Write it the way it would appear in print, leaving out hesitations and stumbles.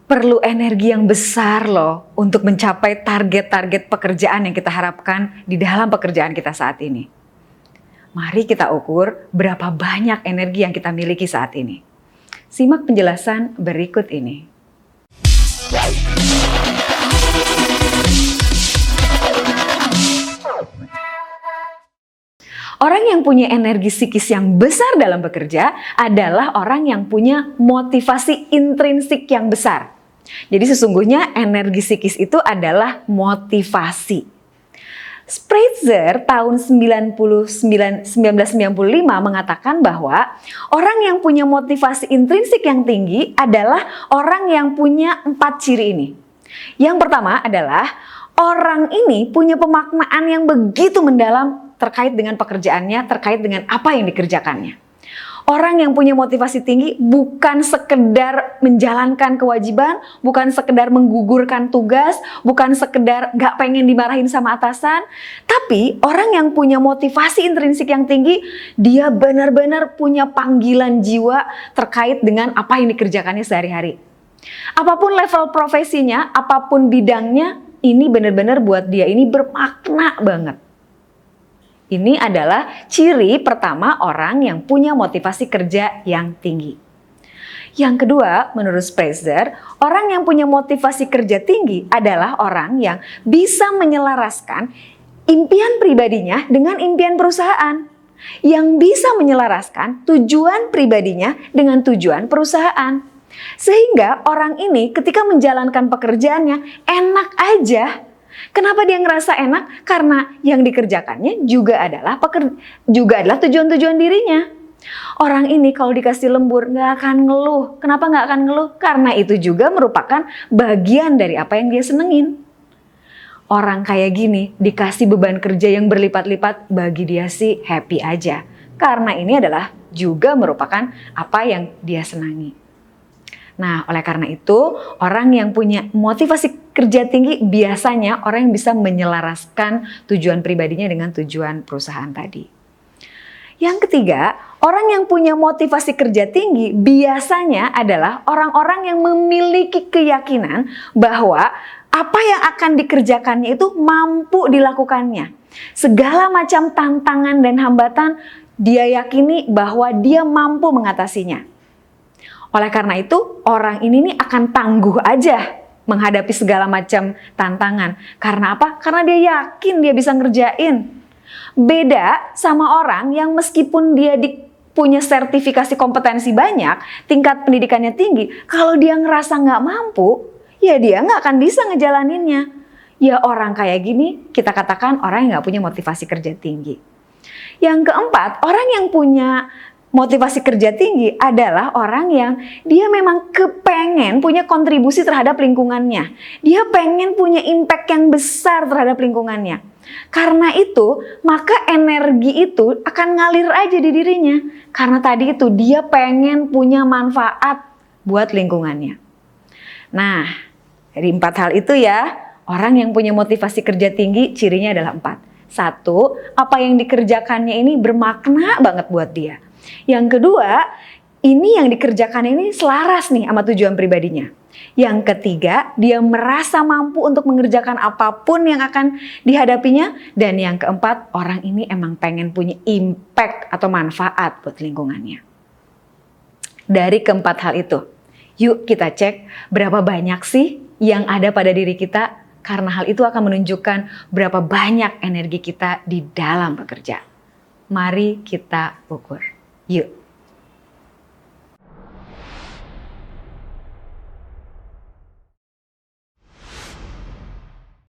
Perlu energi yang besar loh untuk mencapai target-target pekerjaan yang kita harapkan di dalam pekerjaan kita saat ini. Mari kita ukur berapa banyak energi yang kita miliki saat ini. Simak penjelasan berikut ini. Orang yang punya energi psikis yang besar dalam bekerja adalah orang yang punya motivasi intrinsik yang besar. Jadi sesungguhnya energi psikis itu adalah motivasi. Spritzer tahun 1995 mengatakan bahwa orang yang punya motivasi intrinsik yang tinggi adalah orang yang punya 4 ciri ini. Yang pertama adalah orang ini punya pemaknaan yang begitu mendalam terkait dengan pekerjaannya, terkait dengan apa yang dikerjakannya. Orang yang punya motivasi tinggi bukan sekedar menjalankan kewajiban, bukan sekedar menggugurkan tugas, bukan sekedar gak pengen dimarahin sama atasan. Tapi orang yang punya motivasi intrinsik yang tinggi, dia benar-benar punya panggilan jiwa terkait dengan apa yang dikerjakannya sehari-hari. Apapun level profesinya, apapun bidangnya, ini benar-benar buat dia ini bermakna banget. Ini adalah ciri pertama orang yang punya motivasi kerja yang tinggi. Yang kedua, menurut Spritzer, orang yang punya motivasi kerja tinggi adalah orang yang bisa menyelaraskan impian pribadinya dengan impian perusahaan. Yang bisa menyelaraskan tujuan pribadinya dengan tujuan perusahaan. Sehingga orang ini ketika menjalankan pekerjaannya enak aja. Kenapa dia ngerasa enak? Karena yang dikerjakannya juga adalah tujuan-tujuan dirinya. Orang ini kalau dikasih lembur nggak akan ngeluh. Kenapa nggak akan ngeluh? Karena itu juga merupakan bagian dari apa yang dia senengin. Orang kayak gini dikasih beban kerja yang berlipat-lipat, bagi dia sih happy aja. Karena ini adalah juga merupakan apa yang dia senangi. Nah, oleh karena itu, orang yang punya motivasi kerja tinggi biasanya orang yang bisa menyelaraskan tujuan pribadinya dengan tujuan perusahaan tadi. Yang ketiga, orang yang punya motivasi kerja tinggi biasanya adalah orang-orang yang memiliki keyakinan bahwa apa yang akan dikerjakannya itu mampu dilakukannya. Segala macam tantangan dan hambatan dia yakini bahwa dia mampu mengatasinya. Oleh karena itu, orang ini nih akan tangguh aja menghadapi segala macam tantangan. Karena apa? Karena dia yakin dia bisa ngerjain. Beda sama orang yang meskipun dia punya sertifikasi kompetensi banyak, tingkat pendidikannya tinggi, kalau dia ngerasa nggak mampu, ya dia nggak akan bisa ngejalaninnya. Ya orang kayak gini kita katakan orang yang nggak punya motivasi kerja tinggi. Yang keempat, orang yang punya motivasi kerja tinggi adalah orang yang dia memang kepengen punya kontribusi terhadap lingkungannya. Dia pengen punya impact yang besar terhadap lingkungannya. Karena itu, maka energi itu akan ngalir aja di dirinya. Karena tadi itu dia pengen punya manfaat buat lingkungannya. Nah, dari 4 hal itu ya, orang yang punya motivasi kerja tinggi cirinya adalah 4. 1, apa yang dikerjakannya ini bermakna banget buat dia. Yang kedua, ini yang dikerjakan ini selaras nih sama tujuan pribadinya. Yang ketiga, dia merasa mampu untuk mengerjakan apapun yang akan dihadapinya. Dan yang keempat, orang ini emang pengen punya impact atau manfaat buat lingkungannya. Dari keempat hal itu, yuk kita cek berapa banyak sih yang ada pada diri kita. Karena hal itu akan menunjukkan berapa banyak energi kita di dalam bekerja. Mari kita ukur. Yuk.